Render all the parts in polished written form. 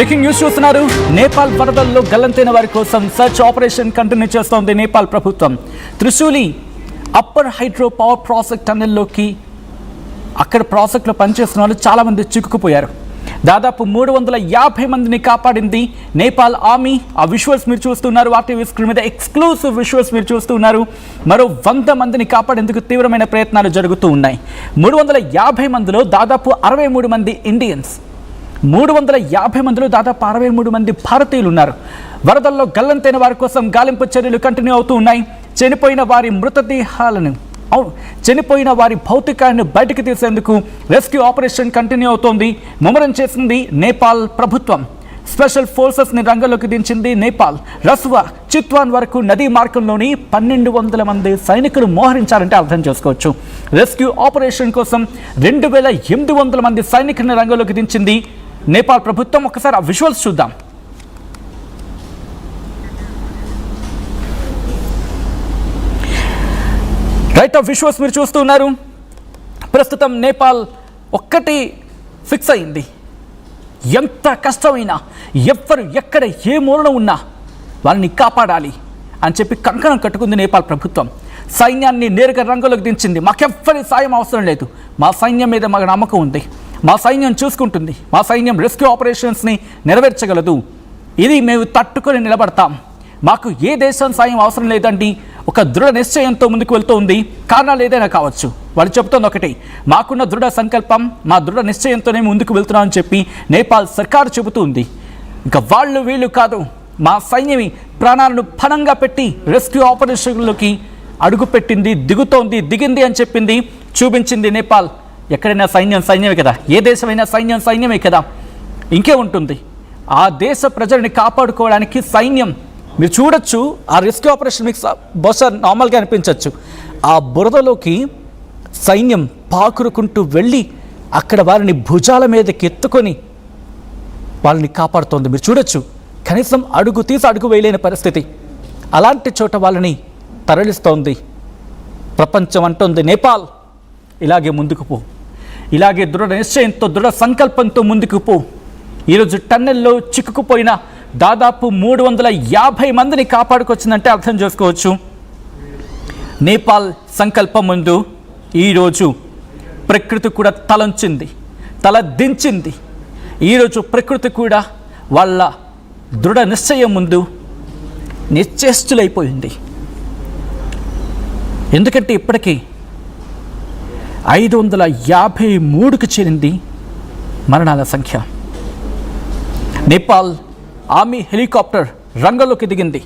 Breaking news చూస్తున్నారు. నేపాల్ వరదల్లో గల్లంతైన వారి కోసం సర్చ్ ఆపరేషన్ కంటిన్యూ చేస్తోంది నేపాల్ ప్రభుత్వం. Trishuli upper hydro power project టన్నెల్లోకి అక్కడ ప్రాజెక్టులో పనిచేస్తున్న వాళ్ళు చాలామంది చిక్కుకుపోయారు. దాదాపు 350 మందిని కాపాడింది నేపాల్ ఆర్మీ. ఆ విజువల్స్ మీరు చూస్తున్నారు. ఆర్టీవీ స్క్రీన్ మీద ఎక్స్క్లూసివ్ విజువల్స్ మీరు చూస్తున్నారు. మరో 100 మందిని కాపాడేందుకు తీవ్రమైన ప్రయత్నాలు జరుగుతూ ఉన్నాయి. 350 మందిలో దాదాపు 63 మంది ఇండియన్స్, 350 మందిలో దాదాపు 63 మంది భారతీయులు ఉన్నారు. వరదల్లో గల్లంతైన వారి కోసం గాలింపు చర్యలు కంటిన్యూ అవుతూ ఉన్నాయి. చనిపోయిన వారి భౌతికాన్ని బయటకు తీసేందుకు రెస్క్యూ ఆపరేషన్ కంటిన్యూ అవుతోంది. ముమ్మరం చేసింది నేపాల్ ప్రభుత్వం. స్పెషల్ ఫోర్సెస్ని రంగంలోకి దించింది నేపాల్. రసువా చిత్వాన్ వరకు నదీ మార్గంలోని 1200 మంది సైనికులు మోహరించారంటే అర్థం చేసుకోవచ్చు. రెస్క్యూ ఆపరేషన్ కోసం 2800 మంది సైనికులను రంగంలోకి దించింది నేపాల్ ప్రభుత్వం. ఒకసారి ఆ విజువల్స్ చూద్దాం. రైట్, ఆ విజువల్స్ మీరు చూస్తున్నారు. ప్రస్తుతం నేపాల్ ఒక్కటి ఫిక్స్ అయింది. ఎంత కష్టమైనా, ఎవ్వరు ఎక్కడ ఏ మూలన ఉన్నా వాళ్ళని కాపాడాలి అని చెప్పి కంకణం కట్టుకుంది నేపాల్ ప్రభుత్వం. సైన్యాన్ని నేరుగా రంగంలోకి దించింది. మాకెవ్వరి సాయం అవసరం లేదు, మా సైన్యం మీద మాకు నమ్మకం ఉంది, మా సైన్యం చూసుకుంటుంది, మా సైన్యం రెస్క్యూ ఆపరేషన్స్ని నెరవేర్చగలదు, ఇది మేము తట్టుకొని నిలబడతాం, మాకు ఏ దేశం సాయం అవసరం లేదండి ఒక దృఢ నిశ్చయంతో ముందుకు వెళ్తూ ఉంది. కారణాలు ఏదైనా కావచ్చు, వాళ్ళు చెబుతోంది ఒకటి, మాకున్న దృఢ సంకల్పం, మా దృఢ నిశ్చయంతోనే ముందుకు వెళ్తున్నామని చెప్పి నేపాల్ సర్కారు చెబుతూ ఉంది. ఇంకా వాళ్ళు వీళ్ళు కాదు, మా సైన్యమి ప్రాణాలను పణంగా పెట్టి రెస్క్యూ ఆపరేషన్లోకి అడుగుపెట్టింది, దిగింది అని చెప్పింది, చూపించింది నేపాల్. ఎక్కడైనా సైన్యం సైన్యమే కదా, ఏ దేశమైనా సైన్యం సైన్యమే కదా, ఇంకే ఉంటుంది. ఆ దేశ ప్రజల్ని కాపాడుకోవడానికి సైన్యం, మీరు చూడొచ్చు ఆ రెస్క్యూ ఆపరేషన్ మీకు బహుశా నార్మల్గా అనిపించవచ్చు. ఆ బురదలోకి సైన్యం పాకురుకుంటూ వెళ్ళి అక్కడ వారిని భుజాల మీదకి ఎత్తుకొని వాళ్ళని కాపాడుతోంది. మీరు చూడొచ్చు, కనీసం అడుగు తీసి అడుగు వేయలేని పరిస్థితి. అలాంటి చోట వాళ్ళని తరలిస్తోంది. ప్రపంచం అంటోంది, నేపాల్ ఇలాగే ముందుకు పో, ఇలాగే దృఢ నిశ్చయంతో దృఢ సంకల్పంతో ముందుకు పో. ఈరోజు టన్నెల్లో చిక్కుకుపోయిన దాదాపు 350 మందిని కాపాడుకొచ్చిందంటే అర్థం చేసుకోవచ్చు. నేపాల్ సంకల్పం ముందు ఈరోజు ప్రకృతి కూడా తలంచింది, తల దించింది. ఈరోజు ప్రకృతి కూడా వాళ్ళ దృఢ నిశ్చయం ముందు నిశ్చేష్టులైపోయింది. ఎందుకంటే ఇప్పటికీ 553కు చేరింది మరణాల సంఖ్య. నేపాల్ ఆర్మీ హెలికాప్టర్ రంగంలోకి దిగింది.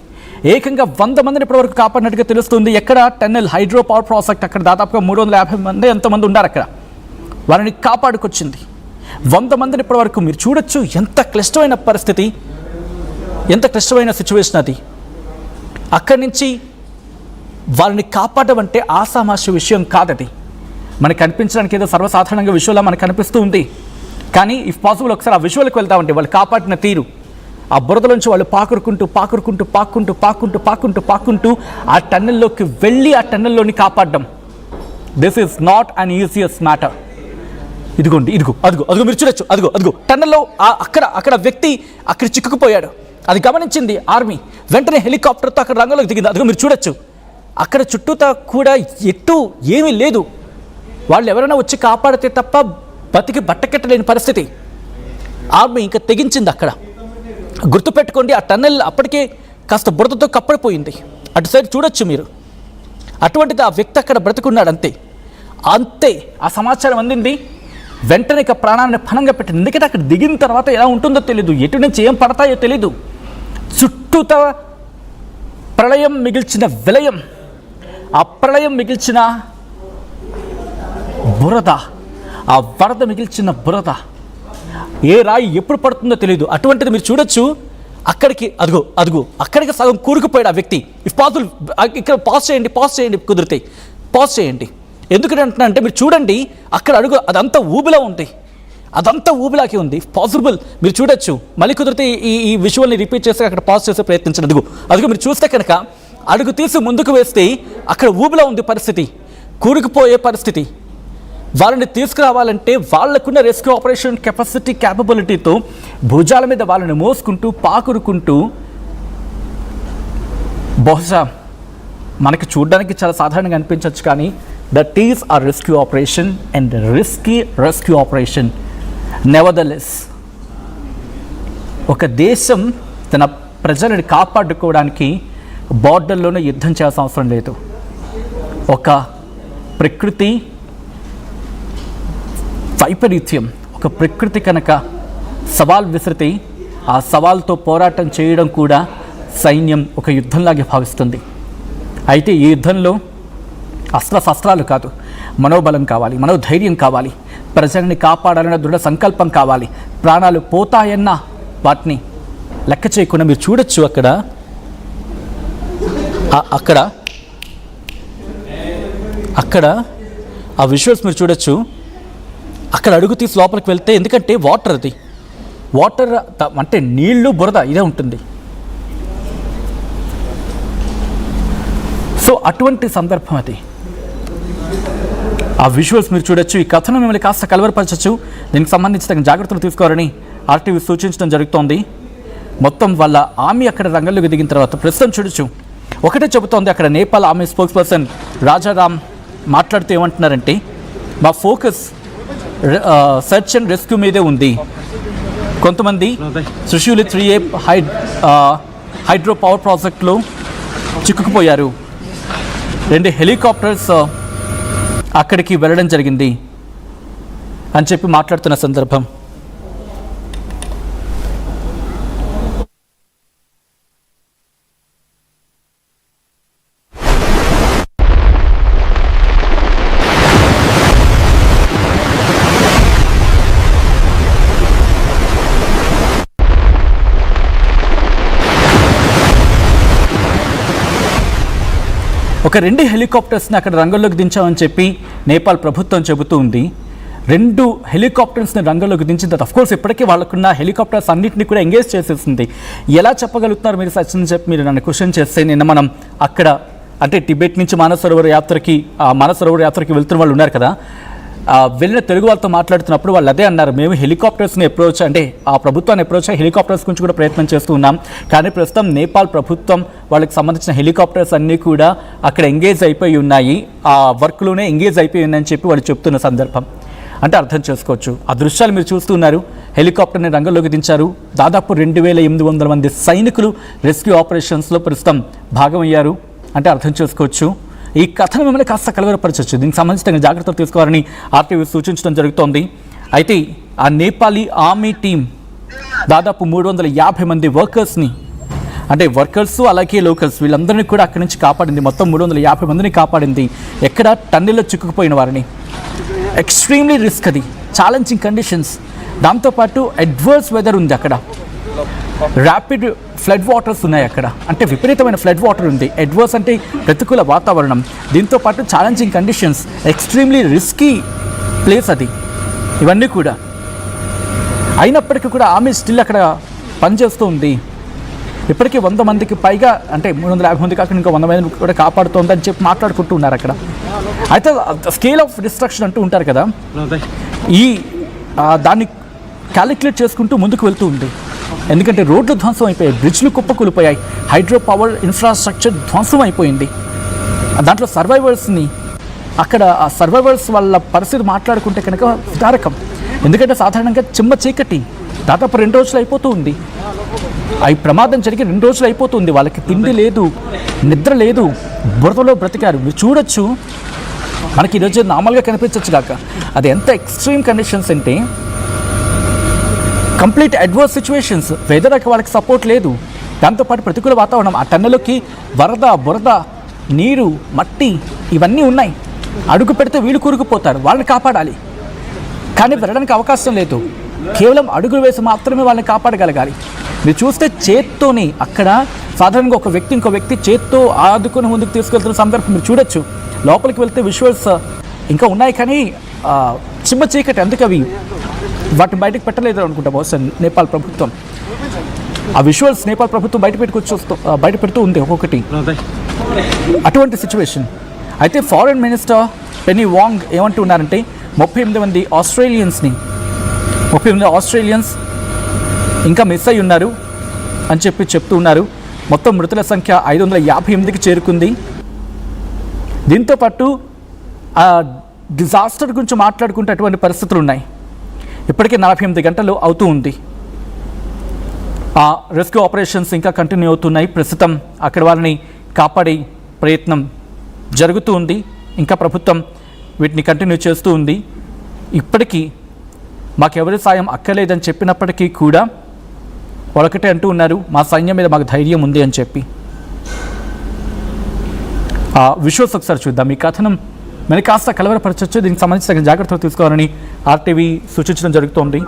ఏకంగా 100 మందిని ఇప్పటివరకు కాపాడినట్టుగా తెలుస్తుంది. ఎక్కడ టన్నెల్ హైడ్రో పవర్ ప్రాజెక్ట్ అక్కడ దాదాపుగా 350 మంది ఎంతమంది ఉన్నారు అక్కడ, వారిని కాపాడుకొచ్చింది. 100 మందిని ఇప్పటివరకు మీరు చూడొచ్చు. ఎంత క్లిష్టమైన పరిస్థితి, ఎంత క్లిష్టమైన సిచ్యువేషన్ అది. అక్కడి నుంచి వాళ్ళని కాపాడడం అంటే ఆసామాషి విషయం కాదది. మనకు కనిపించడానికి ఏదో సర్వసాధారణంగా విజువల్లా మనకు కనిపిస్తూ ఉంది. కానీ ఇఫ్ పాసిబుల్ ఒకసారి ఆ విజువల్కి వెళ్తామంటే వాళ్ళు కాపాడిన తీరు, ఆ బురదలోంచి వాళ్ళు పాకురుకుంటూ ఆ టన్నెల్లోకి వెళ్ళి ఆ టన్నెల్లోని కాపాడడం, this is not an easiest matter. ఇదిగోండి, అదిగో మీరు చూడొచ్చు, అదిగో టన్నెల్లో అక్కడ వ్యక్తి అక్కడ చిక్కుకుపోయాడు. అది గమనించింది ఆర్మీ. వెంటనే హెలికాప్టర్తో అక్కడ రంగంలోకి దిగింది. అదిగో మీరు చూడొచ్చు, అక్కడ చుట్టూతా కూడా ఎటు ఏమీ లేదు. వాళ్ళు ఎవరైనా వచ్చి కాపాడితే తప్ప బతికి బట్టకెట్టలేని పరిస్థితి. ఆర్మీ ఇంకా తెగించింది అక్కడ. గుర్తుపెట్టుకోండి, ఆ టన్నెల్ అప్పటికే కాస్త బురదతో కప్పడిపోయింది. అటు సైడ్ చూడొచ్చు మీరు. అటువంటిది ఆ వ్యక్తి అక్కడ బ్రతుకున్నాడు. అంతే ఆ సమాచారం అందింది. వెంటనే ఇక ప్రాణాన్ని పణంగా పెట్టింది. ఎందుకంటే అక్కడ దిగిన తర్వాత ఎలా ఉంటుందో తెలీదు, ఎటు నుంచి ఏం పడతాయో తెలీదు. చుట్టూత ప్రళయం మిగిల్చిన విలయం, ఆ ప్రళయం మిగిల్చిన బురద, ఆ వరద మిగిల్చిన బురద, ఏ రాయి ఎప్పుడు పడుతుందో తెలియదు. అటువంటిది మీరు చూడొచ్చు. అక్కడికి అదిగో అక్కడికి సగం కూరుకుపోయాడు ఆ వ్యక్తి. ఇఫ్ పాసిబుల్ ఇక్కడ పాజ్ చేయండి కుదిరితే పాజ్ చేయండి. ఎందుకంటే అంటే మీరు చూడండి, అక్కడ అడుగు అదంతా ఊబిలా ఉంది, అదంతా ఊబిలాకి ఉంది. పాసిబుల్ మీరు చూడొచ్చు. మళ్ళీ కుదిరితే ఈ విజువల్ని రిపీట్ చేసి అక్కడ పాజ్ చేసే ప్రయత్నించండి. అదిగో మీరు చూస్తే కనుక అడుగు తీసి ముందుకు వేస్తే అక్కడ ఊబిలా ఉంది పరిస్థితి, కూరుకుపోయే పరిస్థితి. వాళ్ళని తీసుకురావాలంటే వాళ్ళకున్న రెస్క్యూ ఆపరేషన్ కెపాసిటీ క్యాపబిలిటీతో భుజాల మీద వాళ్ళని మోసుకుంటూ పాకురుకుంటూ, బహుశా మనకి చూడడానికి చాలా సాధారణంగా అనిపించవచ్చు, కానీ దట్ ఈస్ ఆ rescue operation and rescue operation. Nevertheless ఒక దేశం తన ప్రజలను కాపాడుకోవడానికి బార్డర్లోనే యుద్ధం చేయాల్సిన అవసరం లేదు. ఒక ప్రకృతి వైపరీత్యం, ఒక ప్రకృతి కనుక సవాల్ విసిరితే ఆ సవాల్తో పోరాటం చేయడం కూడా సైన్యం ఒక యుద్ధంలాగే భావిస్తుంది. అయితే ఈ యుద్ధంలో అస్త్రశస్త్రాలు కాదు, మనోబలం కావాలి, మనోధైర్యం కావాలి, ప్రజల్ని కాపాడాలన్న దృఢ సంకల్పం కావాలి. ప్రాణాలు పోతాయన్న వాటిని లెక్క చేయకుండా మీరు చూడొచ్చు అక్కడ ఆ విజువల్స్ మీరు చూడొచ్చు. అక్కడ అడుగు తీసి లోపలికి వెళ్తే, ఎందుకంటే వాటర్ అంటే నీళ్లు బురద ఇదే ఉంటుంది. సో అటువంటి సందర్భం అది. ఆ విజువల్స్ మీరు చూడొచ్చు. ఈ కథను మిమ్మల్ని కాస్త కలవరపరచచ్చు. దీనికి సంబంధించి తగిన జాగ్రత్తలు తీసుకోవాలని ఆర్టీవీ సూచించడం జరుగుతోంది. మొత్తం వాళ్ళ ఆర్మీ అక్కడ రంగంలోకి దిగిన తర్వాత ప్రస్తుతం చూడొచ్చు ఒకటే చెబుతోంది. అక్కడ Nepal army spokes person Rajaram మాట్లాడుతూ ఏమంటున్నారంటే, మా ఫోకస్ సెర్చ్ అండ్ రెస్క్యూ మీదే ఉంది. కొంతమంది త్రిశూలి 3A హైడ్రో పవర్ ప్రాజెక్టులో చిక్కుకుపోయారు. 2 హెలికాప్టర్స్ అక్కడికి వెళ్ళడం జరిగింది అని చెప్పి మాట్లాడుతున్న సందర్భం. ఒక 2 హెలికాప్టర్స్ని అక్కడ రంగంలోకి దించామని చెప్పి నేపాల్ ప్రభుత్వం చెబుతూ ఉంది. 2 హెలికాప్టర్స్ని రంగంలోకి దించిన తర్వాత అఫ్కోర్స్ ఇప్పటికీ వాళ్ళకున్న హెలికాప్టర్స్ అన్నింటినీ కూడా ఎంగేజ్ చేసేసింది. ఎలా చెప్పగలుగుతున్నారు మీరు సచిన్ చెప్పి మీరు నన్ను క్వశ్చన్ చేస్తే, నిన్న మనం అక్కడ అంటే టిబెట్ నుంచి మానస సరోవర్ యాత్రకి వెళ్తున్న వాళ్ళు ఉన్నారు కదా, వెళ్ళిన తెలుగు వాళ్ళతో మాట్లాడుతున్నప్పుడు వాళ్ళు అదే అన్నారు, మేము హెలికాప్టర్స్ని అప్రోచ్ అంటే ఆ ప్రభుత్వాన్ని అప్రోచ్ అయ్యి హెలికాప్టర్స్ గురించి కూడా ప్రయత్నం చేస్తూ ఉన్నాం. కానీ ప్రస్తుతం నేపాల్ ప్రభుత్వం వాళ్ళకి సంబంధించిన హెలికాప్టర్స్ అన్నీ కూడా అక్కడ ఎంగేజ్ అయిపోయి ఉన్నాయి, ఆ వర్క్లోనే ఎంగేజ్ అయిపోయి ఉన్నాయని చెప్పి వాళ్ళు చెప్తున్న సందర్భం. అంటే అర్థం చేసుకోవచ్చు. ఆ దృశ్యాలు మీరు చూస్తున్నారు. హెలికాప్టర్ని రంగంలోకి దించారు. దాదాపు 2800 మంది సైనికులు రెస్క్యూ ఆపరేషన్స్లో ప్రస్తుతం భాగమయ్యారు. అంటే అర్థం చేసుకోవచ్చు. ఈ కథను మిమ్మల్ని కాస్త కలవరపరచవచ్చు. దీనికి సంబంధించిన జాగ్రత్తలు తీసుకోవాలని ఆర్టీవీ సూచించడం జరుగుతోంది. అయితే ఆ నేపాలీ ఆర్మీ టీం దాదాపు 350 మంది వర్కర్స్ని, అంటే వర్కర్స్ అలాగే లోకల్స్ వీళ్ళందరినీ కూడా అక్కడి నుంచి కాపాడింది. మొత్తం 350 మందిని కాపాడింది. ఎక్కడ టన్నెల్లో చిక్కుకుపోయిన వారిని. ఎక్స్ట్రీమ్లీ రిస్క్, అది ఛాలెంజింగ్ కండిషన్స్. దాంతోపాటు అడ్వర్స్ వెదర్ ఉంది అక్కడ. ర్యాపిడ్ ఫ్లడ్ వాటర్స్ ఉన్నాయి అక్కడ, అంటే విపరీతమైన ఫ్లడ్ వాటర్ ఉంది. అడ్వర్స్ అంటే ప్రతికూల వాతావరణం, దీంతోపాటు challenging conditions, extremely risky place అది. ఇవన్నీ కూడా అయినప్పటికీ కూడా ఆమె స్టిల్ అక్కడ పనిచేస్తూ ఉంది. ఇప్పటికీ 100 మందికి పైగా, అంటే 350 మంది కాకుండా ఇంకా 100 మంది కూడా కాపాడుతోంది అని చెప్పి మాట్లాడుకుంటూ ఉన్నారు అక్కడ. అయితే స్కేల్ ఆఫ్ డిస్ట్రక్షన్ అంటూ ఉంటారు కదా, ఈ దాన్ని క్యాలిక్యులేట్ చేసుకుంటూ ముందుకు వెళ్తూ ఉంది. ఎందుకంటే రోడ్లు ధ్వంసం అయిపోయాయి, బ్రిడ్జ్లు కుప్పకూలిపోయాయి, హైడ్రో పవర్ ఇన్ఫ్రాస్ట్రక్చర్ ధ్వంసం అయిపోయింది. దాంట్లో సర్వైవర్స్ని అక్కడ ఆ సర్వైవర్స్ వాళ్ళ పరిస్థితి మాట్లాడుకుంటే కనుక విదారకం. ఎందుకంటే సాధారణంగా చిమ్మ చీకటి దాదాపు 2 రోజులు అయిపోతూ ఉంది. ఈ ప్రమాదం జరిగి 2 రోజులు అయిపోతుంది. వాళ్ళకి తిండి లేదు, నిద్ర లేదు, బురదలో బ్రతికారు. మీరు చూడొచ్చు, మనకి ఈరోజు నార్మల్గా కనిపించవచ్చు కాక అది ఎంత ఎక్స్ట్రీమ్ కండిషన్స్ అంటే కంప్లీట్ అడ్వర్స్ సిచ్యువేషన్స్. వెదర్ వాళ్ళకి సపోర్ట్ లేదు, దాంతోపాటు ప్రతికూల వాతావరణం. ఆ టన్నెలోకి వరద, బురద, నీరు, మట్టి ఇవన్నీ ఉన్నాయి. అడుగు పెడితే వీళ్ళు కూరుకుపోతారు, వాళ్ళని కాపాడాలి. కానీ వెళ్ళడానికి అవకాశం లేదు. కేవలం అడుగులు వేసి మాత్రమే వాళ్ళని కాపాడగలగాలి. మీరు చూస్తే చేత్తోని అక్కడ సాధారణంగా ఒక వ్యక్తి ఇంకో వ్యక్తి చేత్తో ఆదుకొని ముందుకు తీసుకెళ్తున్న సందర్భం మీరు చూడొచ్చు. లోపలికి వెళ్తే విజువల్స్ ఇంకా ఉన్నాయి, కానీ చిమ్మ చీకటి, అందుకే అవి వాటిని బయటకు పెట్టలేదు అనుకుంటా బహుశా నేపాల్ ప్రభుత్వం. ఆ విజువల్స్ నేపాల్ ప్రభుత్వం బయట పెడుతూ ఉంది ఒక్కొక్కటి. అటువంటి సిచ్యువేషన్. అయితే ఫారెన్ మినిస్టర్ పెనీ వాంగ్ ఏమంటున్నారంటే, 38 ఆస్ట్రేలియన్స్ ఇంకా మిస్ అయి ఉన్నారు అని చెప్తూ ఉన్నారు. మొత్తం మృతుల సంఖ్య 558కి చేరుకుంది. దీంతోపాటు ఆ డిజాస్టర్ గురించి మాట్లాడుకుంటే పరిస్థితులు ఉన్నాయి. ఇప్పటికే 48 గంటలు అవుతూ ఉంది. ఆ రెస్క్యూ ఆపరేషన్స్ ఇంకా కంటిన్యూ అవుతున్నాయి. ప్రస్తుతం అక్కడ వాళ్ళని కాపాడే ప్రయత్నం జరుగుతూ ఉంది. ఇంకా ప్రభుత్వం వీటిని కంటిన్యూ చేస్తూ ఉంది. ఇప్పటికీ మాకెవరి సాయం అక్కర్లేదని చెప్పినప్పటికీ కూడా వాళ్ళొకటే అంటూ ఉన్నారు, మా సైన్యం మీద మాకు ధైర్యం ఉంది అని చెప్పి. ఆ విజువల్స్ ఒకసారి చూద్దాం. ఈ కథనం మనకి కాస్త కలవరపరచవచ్చు. దీనికి సంబంధించి తగిన జాగ్రత్తలు తీసుకోవాలని ఆర్టీవీ సూచించడం జరుగుతోంది.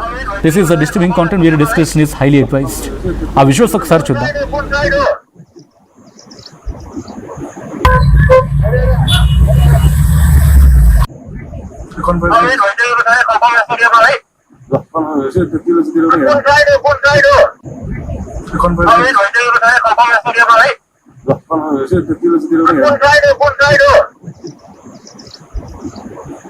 This is the disturbing content, వీరి డిస్కషన్ ఈస్ హైలీ అడ్వైజ్డ్. ఆ విజువల్స్ ఒకసారి చూద్దాం.